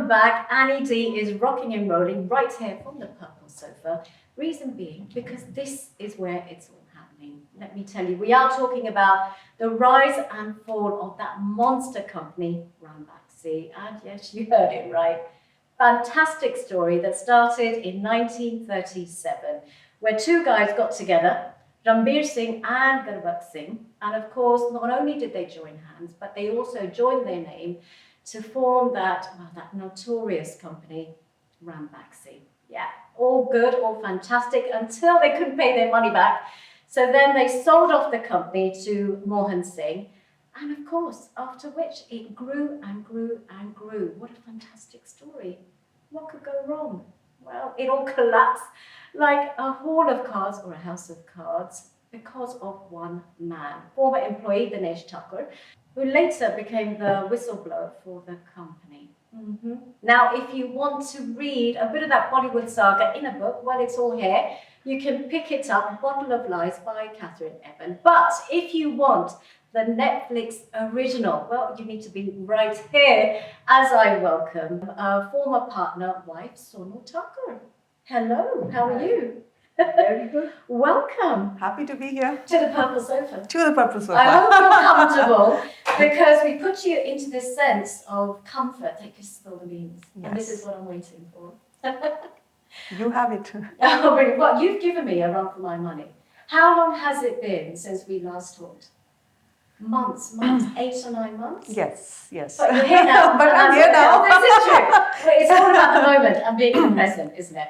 welcome back. Annie D is rocking and rolling right here from the purple sofa. Reason being, because this is where it's all happening. Let me tell you, we are talking about the rise and fall of that monster company, Ranbaxy. And yes, you heard it right. Fantastic story that started in 1937, where two guys got together, Ranbaxy and Ranbaxy, and of course, not only did they join hands, but they also joined their name to form that notorious company, Ranbaxy. Yeah, all good, all fantastic, until they couldn't pay their money back. So then they sold off the company to Mohan Singh, and of course, after which it grew and grew and grew. What a fantastic story. What could go wrong? Well, it all collapsed like a hall of cards or a house of cards because of one man, former employee Dinesh Thakur, who later became the whistleblower for the company. Now, if you want to read a bit of that Bollywood saga in a book, well, it's all here. You can pick it up, Bottle of Lies by Catherine Evan. But if you want the Netflix original, well, you need to be right here as I welcome our former partner, wife, Sonal Thakur. Hello, how are you? Very good. Welcome. Happy to be here. To the purple sofa. To the purple sofa. I hope you're comfortable because we put you into this sense of comfort. Take us spill the beans. Yes. And this is what I'm waiting for. You have it. Oh, really? Well, you've given me a run for my money. How long has it been since we last talked? Months, 8 or 9 months? Yes. But you're here now. But I'm here now. This is true. But it's all about the moment and being in the present, isn't it?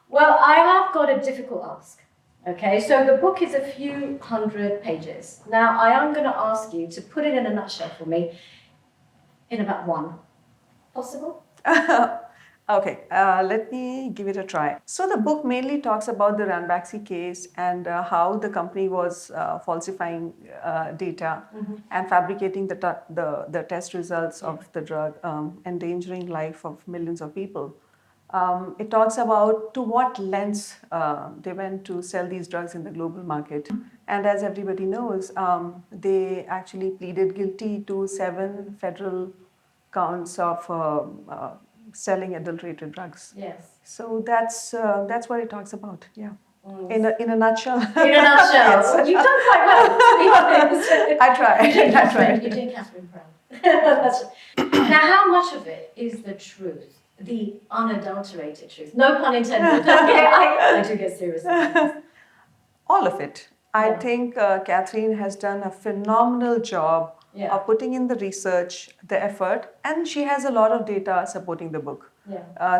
Well, I have got a difficult ask. Okay, so the book is a few hundred pages. Now, I am going to ask you to put it in a nutshell for me in about one. Possible? Okay, let me give it a try. So the book mainly talks about the Ranbaxy case and how the company was falsifying data and fabricating the test results of the drug, endangering life of millions of people. It talks about to what lengths they went to sell these drugs in the global market. And as everybody knows, they actually pleaded guilty to 7 federal counts of selling adulterated drugs. Yes. So that's what it talks about. Yeah. In a nutshell. In a nutshell. Yes. You've done quite well, to be honest. I tried. You did Catherine proud. Now, how much of it is the truth? The unadulterated truth. No pun intended. Okay, I do get serious about this. All of it. I think Catherine has done a phenomenal job of putting in the research, the effort, and she has a lot of data supporting the book.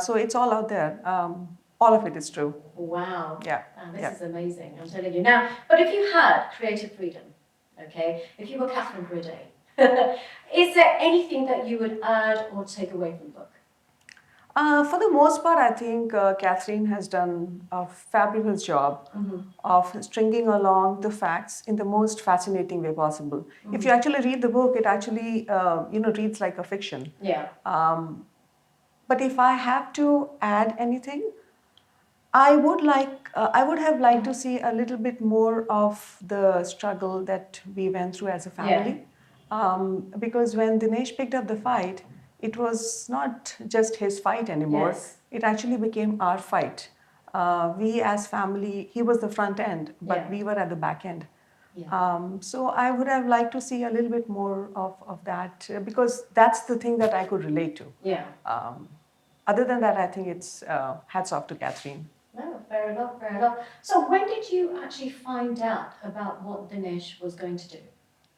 So it's all out there. All of it is true. Wow. Yeah. This is amazing, I'm telling you. Now, but if you had creative freedom, okay, if you were Catherine for a day, is there anything that you would add or take away from the book? For the most part, I think Catherine has done a fabulous job of stringing along the facts in the most fascinating way possible. If you actually read the book, it actually reads like a fiction. Yeah. But if I have to add anything, I would have liked to see a little bit more of the struggle that we went through as a family. Because when Dinesh picked up the fight, it was not just his fight anymore. Yes. It actually became our fight. We as family, he was the front end, but we were at the back end. So I would have liked to see a little bit more of that because that's the thing that I could relate to. Yeah. Other than that, I think it's hats off to Catherine. No, fair enough. So when did you actually find out about what Dinesh was going to do?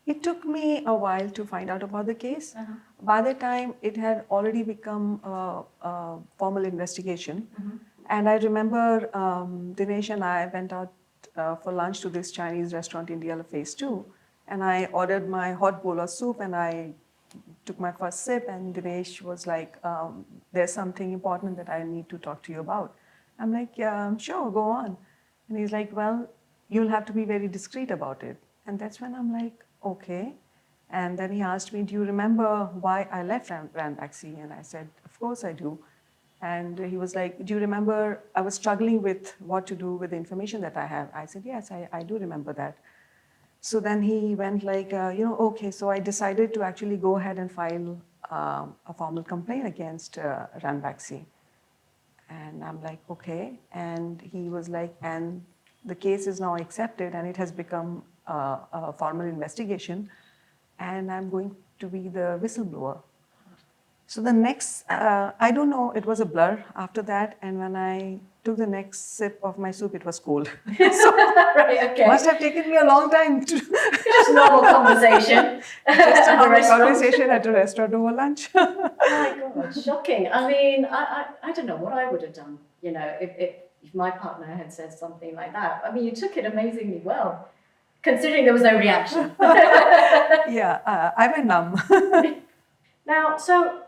It took me a while to find out about the case. By the time it had already become a formal investigation. And I remember Dinesh and I went out for lunch to this Chinese restaurant in DL Phase 2. And I ordered my hot bowl of soup and I took my first sip and Dinesh was like, there's something important that I need to talk to you about. I'm like, yeah, sure, go on. And he's like, well, you'll have to be very discreet about it. And that's when I'm like, okay. And then he asked me, do you remember why I left Ranbaxy? And I said, of course I do. And he was like, do you remember I was struggling with what to do with the information that I have? I said, yes, I do remember that. So then he went like, okay, so I decided to actually go ahead and file a formal complaint against Ranbaxy. And I'm like, okay. And he was like, and the case is now accepted and it has become a formal investigation. And I'm going to be the whistleblower. So the next, I don't know, it was a blur after that. And when I took the next sip of my soup, it was cold. So Right, okay. must have taken me a long time to Just normal conversation. just a at the normal restaurant. conversation at a restaurant over lunch. My God, shocking. I mean, I don't know what I would have done, you know, if my partner had said something like that. I mean, you took it amazingly well, considering there was no reaction. Yeah, I went numb. Now, so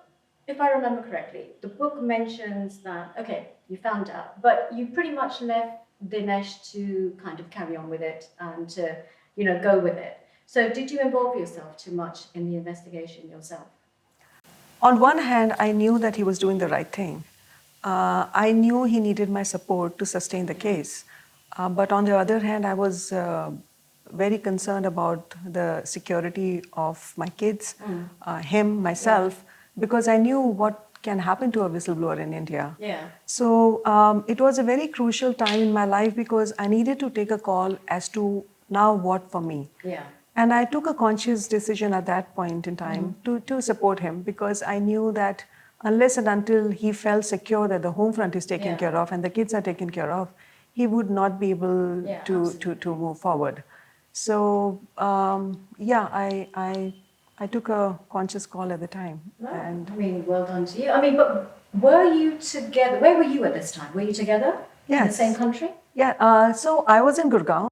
if I remember correctly, the book mentions that, okay, you found out, but you pretty much left Dinesh to kind of carry on with it and to, you know, go with it. So did you involve yourself too much in the investigation yourself? On one hand, I knew that he was doing the right thing. I knew he needed my support to sustain the case. But on the other hand, I was very concerned about the security of my kids, him, myself, because I knew what can happen to a whistleblower in India. Yeah. So it was a very crucial time in my life because I needed to take a call as to now what for me. Yeah. And I took a conscious decision at that point in time to support him because I knew that unless and until he felt secure that the home front is taken care of and the kids are taken care of, he would not be able to move forward. So I took a conscious call at the time. No, And I mean, well done to you. I mean, but were you together? Where were you at this time? Were you together? Yes. In the same country? Yeah, so I was in Gurgaon.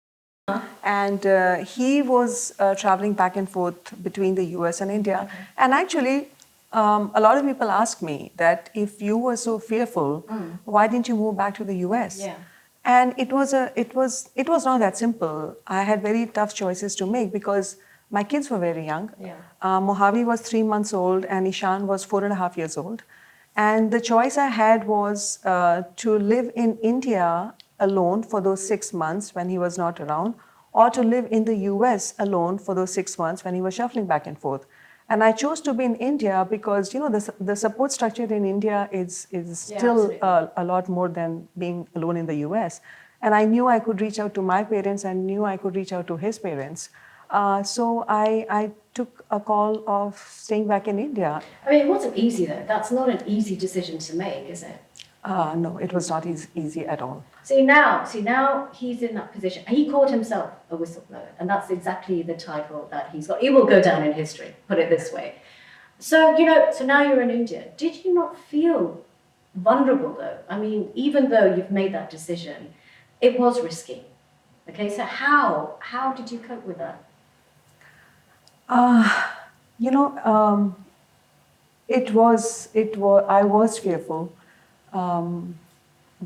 And he was traveling back and forth between the US and India. Okay. And actually, a lot of people ask me that if you were so fearful, why didn't you move back to the US? Yeah. And it was not that simple. I had very tough choices to make because my kids were very young. Yeah. Mojave was 3 months old and Ishan was 4.5 years old. And the choice I had was to live in India alone for those 6 months when he was not around, or to live in the US alone for those 6 months when he was shuffling back and forth. And I chose to be in India because, you know, the support structure in India is still a lot more than being alone in the US. And I knew I could reach out to my parents and knew I could reach out to his parents. So I took a call of staying back in India. I mean, it wasn't easy though. That's not an easy decision to make, is it? No, it was not easy at all. See now he's in that position. He called himself a whistleblower, and that's exactly the title that he's got. He will go down in history, put it this way. So, you know, so now you're in India. Did you not feel vulnerable though? I mean, even though you've made that decision, it was risky. Okay, so how did you cope with that? You know, I was fearful.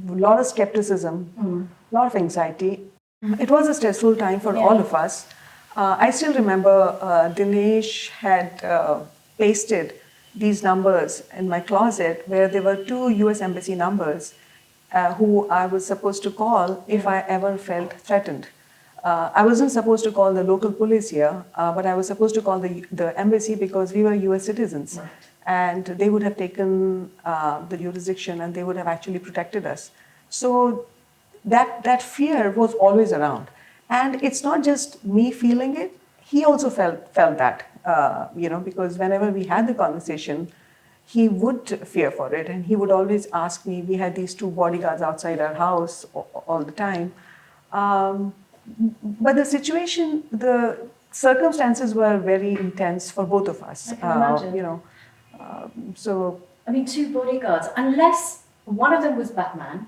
A lot of skepticism, a lot of anxiety. It was a stressful time for all of us. I still remember Dinesh had pasted these numbers in my closet where there were 2 US Embassy numbers who I was supposed to call if I ever felt threatened. I wasn't supposed to call the local police here, but I was supposed to call the embassy because we were US citizens. Right. And they would have taken the jurisdiction and they would have actually protected us. So that fear was always around. And it's not just me feeling it, he also felt that, because whenever we had the conversation, he would fear for it and he would always ask me. We had these 2 bodyguards outside our house all the time. But the circumstances were very intense for both of us. I can imagine. So I mean, 2 bodyguards. Unless one of them was Batman,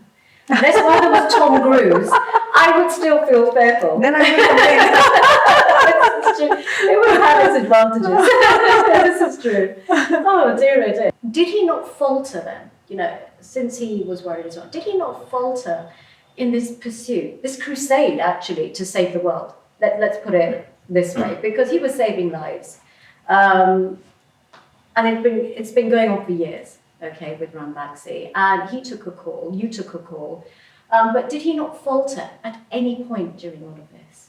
unless one of them was Tom Cruise, I would still feel fearful. Then I would complain. This is true. It would have had its advantages. This is true. Oh dear, oh dear. Did he not falter then? You know, since he was worried as well, did he not falter in this pursuit, this crusade actually to save the world? Let's put it this way, because he was saving lives. And it's been going on for years, okay, with Ranbaxy. And he took a call, you took a call. But did he not falter at any point during all of this?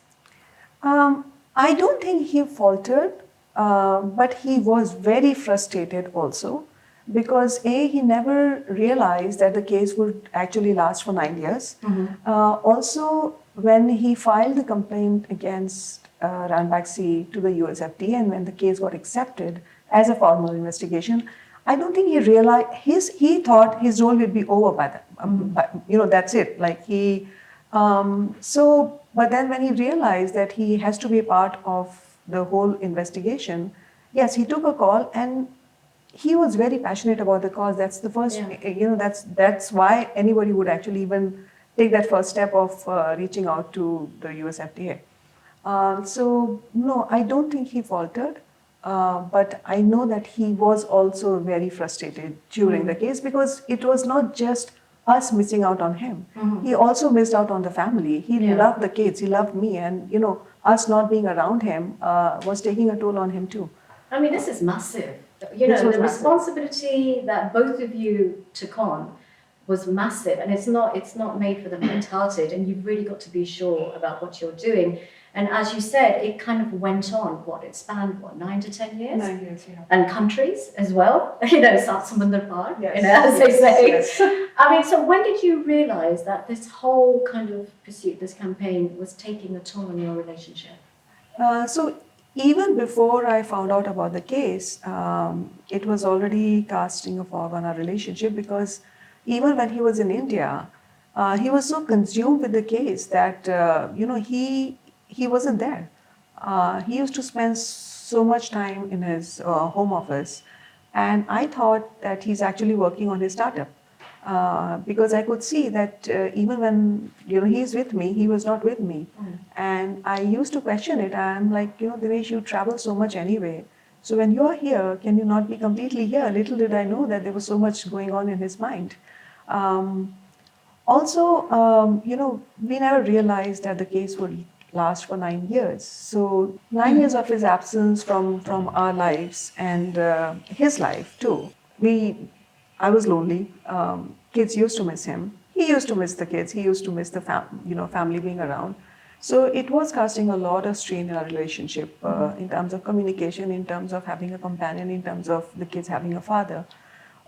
I don't think he faltered. But he was very frustrated also because he never realized that the case would actually last for 9 years. Also, when he filed the complaint against Ranbaxy to the USFDA and when the case got accepted as a formal investigation, I don't think he realized he thought his role would be over by then. But, that's it. Like but then when he realized that he has to be a part of the whole investigation, yes, he took a call and he was very passionate about the cause. That's the first, that's why anybody would actually even take that first step of reaching out to the USFDA. So no, I don't think he faltered. But I know that he was also very frustrated during the case because it was not just us missing out on him. He also missed out on the family. He loved the kids. He loved me, and us not being around him was taking a toll on him too. I mean, this is massive. The responsibility that both of you took on was massive, and it's not made for the faint-hearted, and you've really got to be sure about what you're doing. And as you said, it kind of went on. It spanned 9 to 10 years? 9 years, yeah. And countries as well. Sat samandar par, yes. As they say. Yes. I mean, so when did you realize that this whole kind of pursuit, this campaign, was taking a toll on your relationship? So even before I found out about the case, it was already casting a fog on our relationship because even when he was in India, he was so consumed with the case that he wasn't there. He used to spend so much time in his home office, and I thought that he's actually working on his startup. Because I could see that even when he's with me, he was not with me, and I used to question it. I'm like, Dinesh, you travel so much anyway. So when you're here, can you not be completely here? Little did I know that there was so much going on in his mind. We never realized that the case would last for 9 years. So 9 years of his absence from our lives and his life too. I was lonely. Kids used to miss him. He used to miss the kids. He used to miss the family being around. So it was casting a lot of strain in our relationship in terms of communication, in terms of having a companion, in terms of the kids having a father.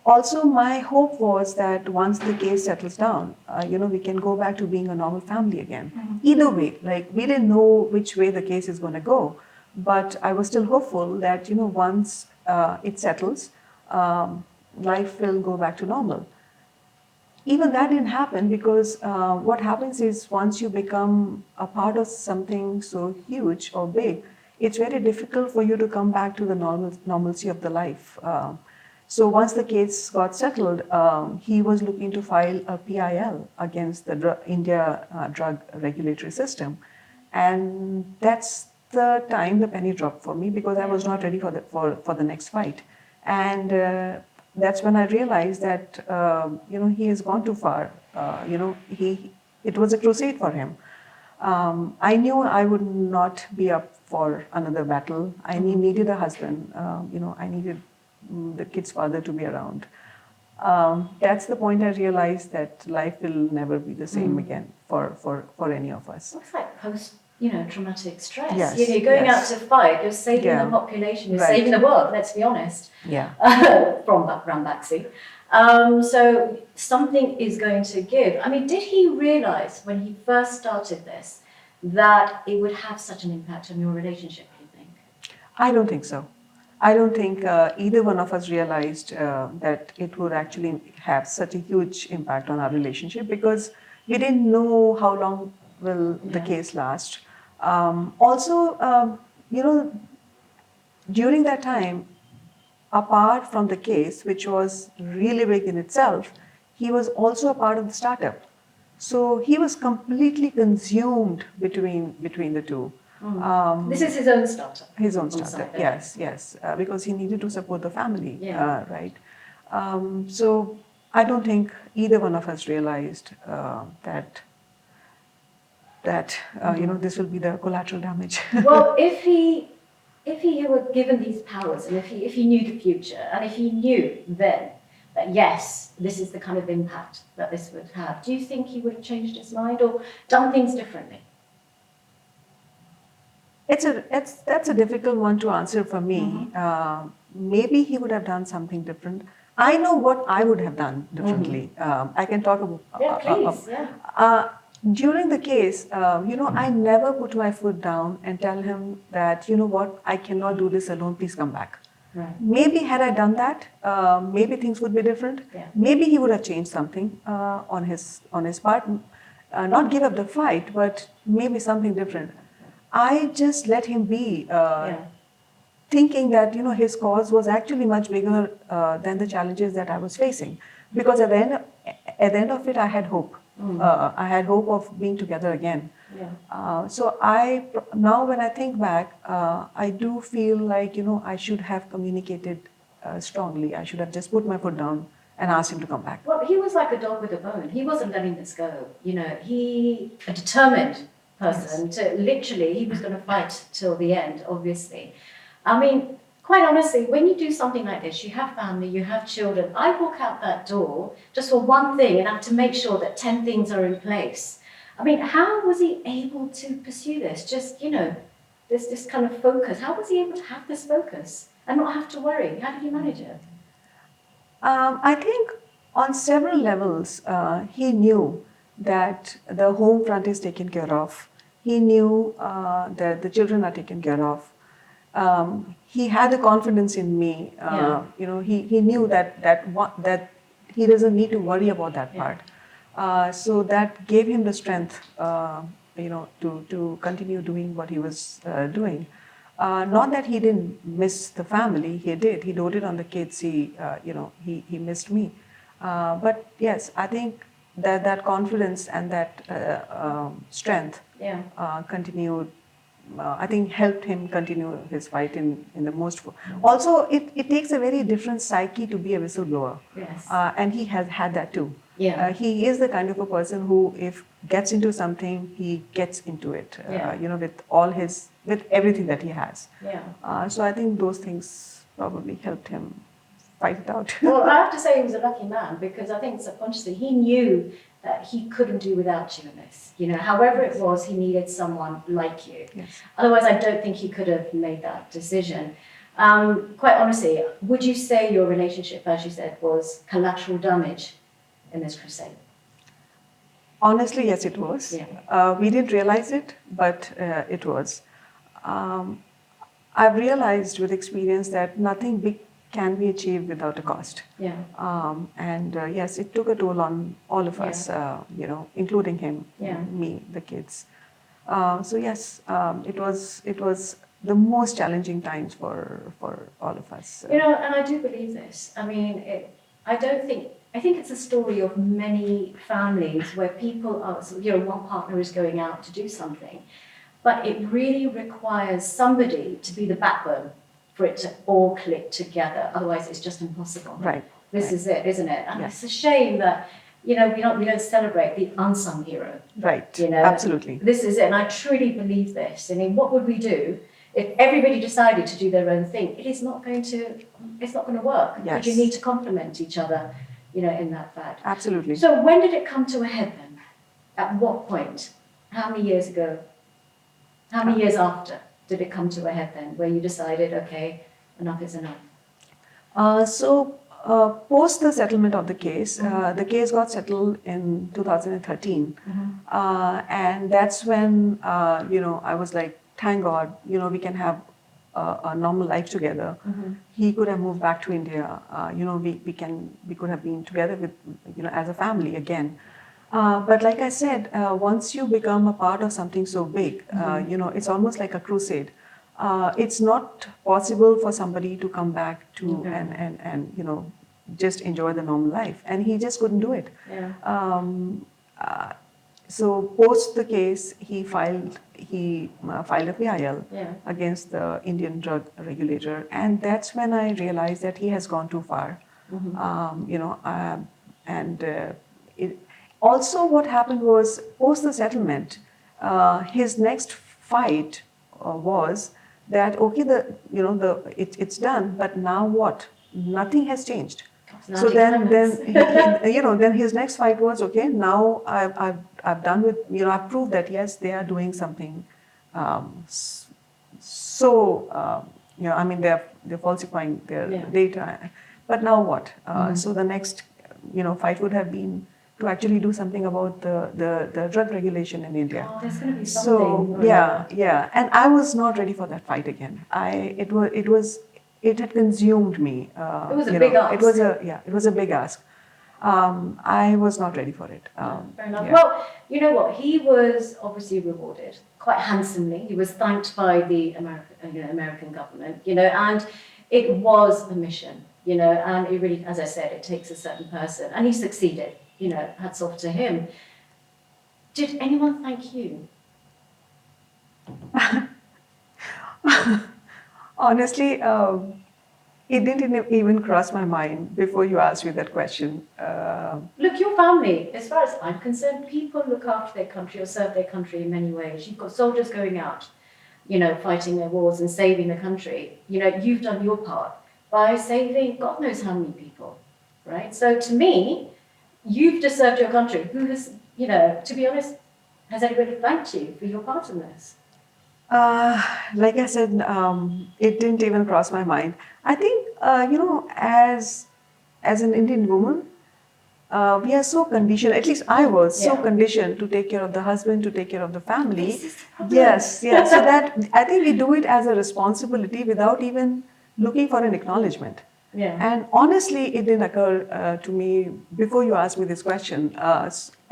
Also, my hope was that once the case settles down, we can go back to being a normal family again. Either way, we didn't know which way the case is going to go, but I was still hopeful that once it settles, life will go back to normal. Even that didn't happen because what happens is once you become a part of something so huge or big, it's very difficult for you to come back to the normalcy of the life. So once the case got settled, he was looking to file a PIL against the India drug regulatory system. And that's the time the penny dropped for me because I was not ready for the next fight. And that's when I realized that, he has gone too far. It was a crusade for him. I knew I would not be up for another battle. I needed a husband. I needed the kid's father to be around. That's the point I realized that life will never be the same again for any of us. It's like post, traumatic stress. Yes, you're going out to fight, you're saving the population, you're saving the world, let's be honest. Yeah. From Ranbaxy. So something is going to give. I mean, did he realize when he first started this that it would have such an impact on your relationship, do you think? I don't think so. I don't think either one of us realized that it would actually have such a huge impact on our relationship because we didn't know how long will the case last. During that time, apart from the case, which was really big in itself, he was also a part of the startup. So he was completely consumed between the two. This is his own startup. His own startup, yes, because he needed to support the family, right? So I don't think either one of us realized that this will be the collateral damage. Well, if he were given these powers, and if he knew the future, and if he knew then that yes, this is the kind of impact that this would have, do you think he would have changed his mind or done things differently? That's a difficult one to answer for me. Maybe he would have done something different. I know what I would have done differently. I can talk about. Yeah, please. Yeah. During the case, I never put my foot down and tell him that, you know what, I cannot do this alone. Please come back. Right. Maybe had I done that, maybe things would be different. Yeah. Maybe he would have changed something on his part. Not give up the fight, but maybe something different. I just let him be, thinking that his cause was actually much bigger than the challenges that I was facing. Because at the end of it, I had hope. I had hope of being together again. Yeah. So now when I think back, I do feel like I should have communicated strongly. I should have just put my foot down and asked him to come back. Well, he was like a dog with a bone. He wasn't letting this go. He a determined person. Yes. To literally, he was going to fight till the end. Obviously, I mean, quite honestly, when you do something like this, you have family, you have children. I walk out that door just for one thing and have to make sure that 10 things are in place. I mean, how was he able to pursue this? Just this kind of focus. How was he able to have this focus and not have to worry? How did he manage it? I think on several levels, he knew that the home front is taken care of. He knew that the children are taken care of. He had the confidence in me. He knew that he doesn't need to worry about that part. So that gave him the strength, to continue doing what he was doing. Not that he didn't miss the family, he did. He doted on the kids. He missed me. But yes, I think that confidence and that strength continued. I think helped him continue his fight in the most. Also, it takes a very different psyche to be a whistleblower. Yes. And he has had that too. Yeah. He is the kind of a person who, if gets into something, he gets into it. With everything that he has. Yeah. So I think those things probably helped him fight it out. Well, I have to say he was a lucky man, because I think subconsciously he knew that he couldn't do without you in this. However it was, he needed someone like you. Yes. Otherwise, I don't think he could have made that decision. Quite honestly, would you say your relationship, as you said, was collateral damage in this crusade? Honestly, yes, it was. Yeah. We didn't realize it, but it was. I've realized with experience that nothing big can be achieved without a cost. Yeah. Yes, it took a toll on all of us, including him, me, the kids. So yes, it was the most challenging times for all of us. And I do believe this. I mean, I think it's a story of many families where people are, one partner is going out to do something, but it really requires somebody to be the backbone for it to all click together. Otherwise, it's just impossible. Right. This is it, isn't it? And it's a shame that, we don't celebrate the unsung hero. Right. Absolutely. This is it. And I truly believe this. I mean, what would we do if everybody decided to do their own thing? It's not going to work. Yes. But you need to complement each other, in that fact. Absolutely. So when did it come to a head then? At what point? How many years ago? How many years after did it come to a head then, where you decided, okay, enough is enough? Post the settlement of the case got settled in 2013. And that's when, I was like, thank God, we can have a normal life together. He could have moved back to India. We could have been together with, as a family again. But like I said, once you become a part of something so big, it's almost like a crusade. It's not possible for somebody to come back to and just enjoy the normal life, and he just couldn't do it. So post the case, he filed a PIL against the Indian drug regulator, and that's when I realized that he has gone too far. Also, what happened was, post the settlement, his next fight was that, okay, it's done, but now what? Nothing has changed. So then his next fight was, okay, now I've done with, I've proved that yes, they are doing something so, I mean, they're falsifying their Yeah. data. But now what? So the next, fight would have been to actually do something about the drug regulation in India. Oh, there's going to be So something. yeah, and I was not ready for that fight again. It had consumed me. It was a big ask. It was a big ask. I was not ready for it. Fair enough. Yeah. Well, you know what? He was obviously rewarded quite handsomely. He was thanked by the American government, and it was a mission, and it really, as I said, it takes a certain person, and he succeeded. Hats off to him. Did anyone thank you? Honestly, it didn't even cross my mind before you asked me that question. Look, your family, as far as I'm concerned, people look after their country or serve their country in many ways. You've got soldiers going out, fighting their wars and saving the country. You've done your part by saving God knows how many people, right? So to me, you've just served your country. Who has, to be honest, has anybody thanked you for your part in this? Like I said, it didn't even cross my mind. I think, as an Indian woman, we are so conditioned, at least I was so Yeah. conditioned to take care of the husband, to take care of the family. This is the problem. Yes, yes. So that I think we do it as a responsibility without even looking for an acknowledgement. Yeah. And honestly, it didn't occur to me before you asked me this question.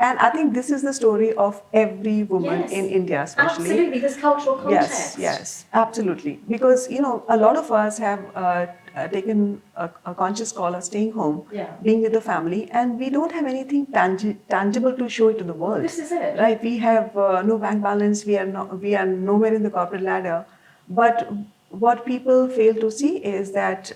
And I think this is the story of every woman Yes. in India, especially. Absolutely, this cultural context. Yes, absolutely. Because, a lot of us have taken a conscious call of staying home, Yeah. being with the family, and we don't have anything tangible to show it to the world. This is it. Right? We have no bank balance, we are nowhere in the corporate ladder. But what people fail to see is that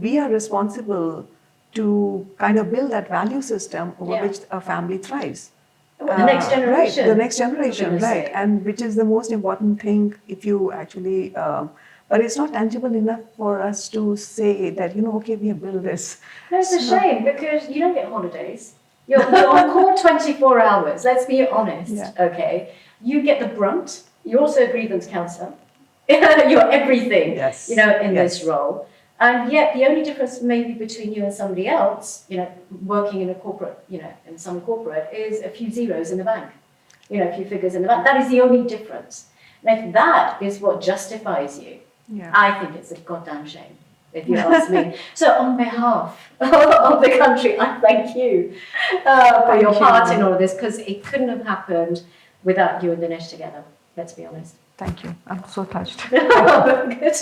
we are responsible to kind of build that value system over Yeah. which a family thrives. The next generation. Right, the next for generation, goodness right. sake. And which is the most important thing if you actually, but it's not tangible enough for us to say that, okay, we have built this. No, it's a So- shame because you don't get holidays. You're on call 24 hours. Let's be honest. Yeah. Okay. You get the brunt. You're also a grievance counsellor. You're everything. Yes. In Yes. this role. And yet the only difference maybe between you and somebody else, working in a corporate, in some corporate, is a few zeros in the bank. A few figures in the bank. That is the only difference. And if that is what justifies you, Yeah. I think it's a goddamn shame, if you ask me. So on behalf of the country, I thank you for Thank your you. part in all of this, because it couldn't have happened without you and Dinesh together, let's be honest. Thank you. I'm so touched. Good.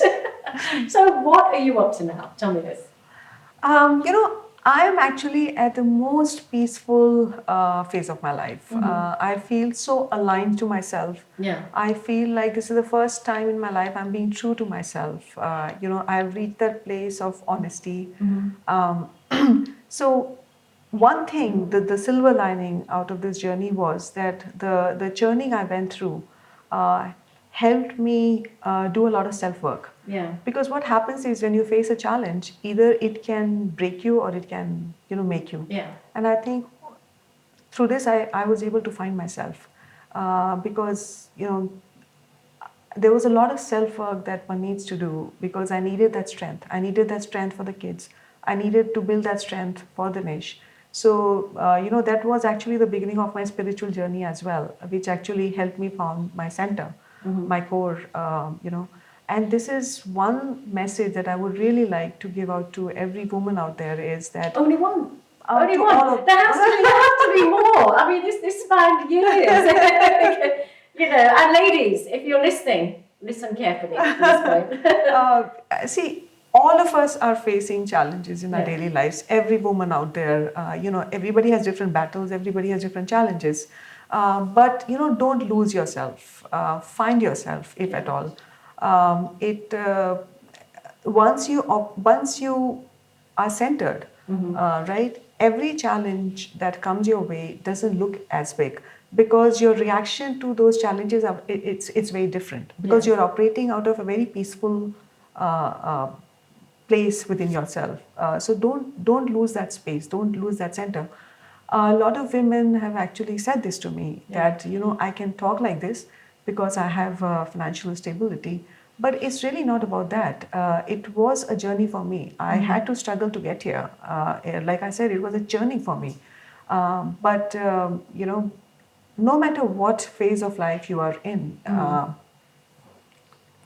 So what are you up to now? Tell me this. I am actually at the most peaceful phase of my life. I feel so aligned to myself. Yeah. I feel like this is the first time in my life I'm being true to myself. I've reached that place of honesty. So one thing, the silver lining out of this journey was that the churning I went through helped me do a lot of self-work. Yeah. Because what happens is when you face a challenge, either it can break you or it can, make you. Yeah. And I think through this, I was able to find myself because, there was a lot of self-work that one needs to do because I needed that strength. I needed that strength for the kids. I needed to build that strength for Dinesh. So, that was actually the beginning of my spiritual journey as well, which actually helped me found my center, my core, And this is one message that I would really like to give out to every woman out there is that... Only one. Only to all one. of- There has to be more. I mean, this spanned years. And ladies, if you're listening, listen carefully at this point. See, all of us are facing challenges in our Yeah. daily lives. Every woman out there, everybody has different battles, everybody has different challenges. But, don't lose yourself. Find yourself, if at all. Once you are centered, right, every challenge that comes your way doesn't look as big because your reaction to those challenges it's very different because Yeah. you're operating out of a very peaceful place within yourself. So don't lose that space, don't lose that center. A lot of women have actually said this to me that I can talk like this because I have financial stability. But it's really not about that. It was a journey for me. I had to struggle to get here. Like I said, it was a journey for me. But no matter what phase of life you are in,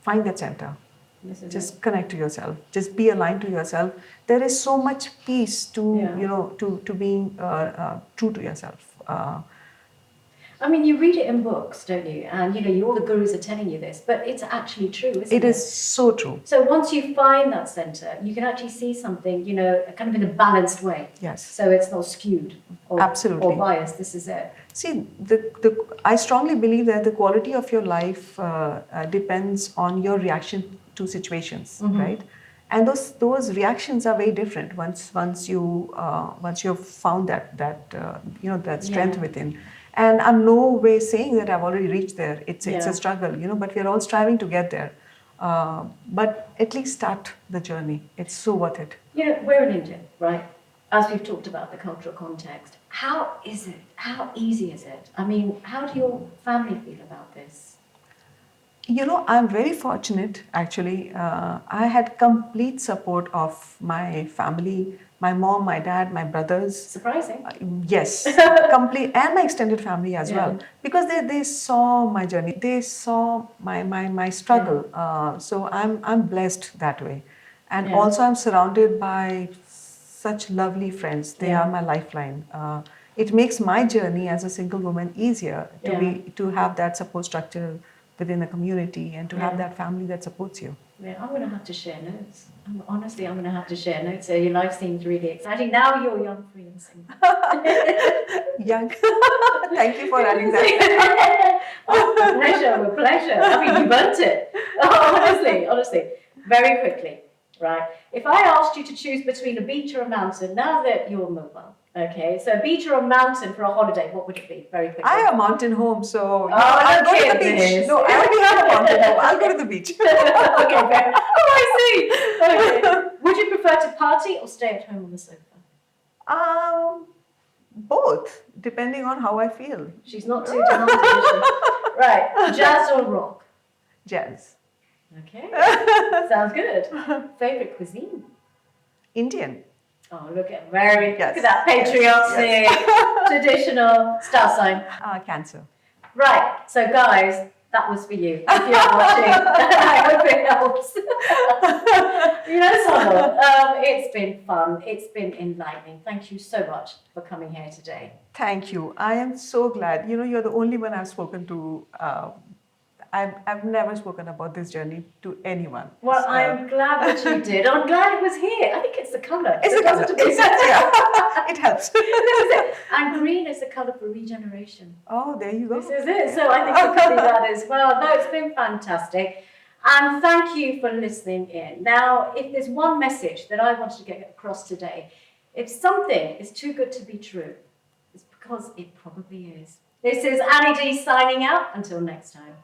find that center. Just connect to yourself. Just be aligned to yourself. There is so much peace to to being true to yourself. I mean, you read it in books, don't you? And all the gurus are telling you this, but it's actually true, isn't it? It is so true. So once you find that center, you can actually see something, kind of in a balanced way. Yes. So it's not skewed or, Absolutely. or biased. This is it. See, I strongly believe that the quality of your life depends on your reaction to situations, right? And those reactions are very different once you've found that strength within. And I'm no way saying that I've already reached there. It's a struggle, but we're all striving to get there. But at least start the journey. It's so worth it. We're in India, right? As we've talked about the cultural context. How is it? How easy is it? I mean, how do your family feel about this? I'm very fortunate, actually. I had complete support of my family, my mom, my dad, my brothers. Surprising. Yes, complete, and my extended family as well. Because they saw my journey, they saw my struggle. So I'm blessed that way. And also I'm surrounded by such lovely friends. They are my lifeline. It makes my journey as a single woman easier to have that support structure within the community and to have that family that supports you. Yeah, I'm going to have to share notes. Honestly, I'm going to have to share notes. So your life seems really exciting. Now you're young, free and single. Young. Thank you for adding that. With pleasure. I mean, you've earned it. Honestly. Very quickly, right? If I asked you to choose between a beach or a mountain, now that you're mobile, okay, so a beach or a mountain for a holiday, what would it be? Very quickly. I have a mountain home, so I'll go to the beach. No, I already have a mountain home. I'll go to the beach. Okay, fair. Oh, I see. Okay. Would you prefer to party or stay at home on the sofa? Both, depending on how I feel. She's not too demanding, is she? Right. Jazz or rock? Jazz. Okay. Sounds good. Favorite cuisine? Indian. Oh, look at that patriotic, traditional star sign. Cancer. Right. So, guys, that was for you. If you're watching, I hope it helps. Sonal, it's been fun. It's been enlightening. Thank you so much for coming here today. Thank you. I am so glad. You're the only one I've spoken to. I've never spoken about this journey to anyone. Well, I'm glad that you did. I'm glad it was here. I think it's the colour. It's the colour. It helps. This is it. And green is the colour for regeneration. Oh, there you go. This is it. So I think it could be that as well. No, it's been fantastic. And thank you for listening in. Now, if there's one message that I wanted to get across today, if something is too good to be true, it's because it probably is. This is Annie D signing out. Until next time.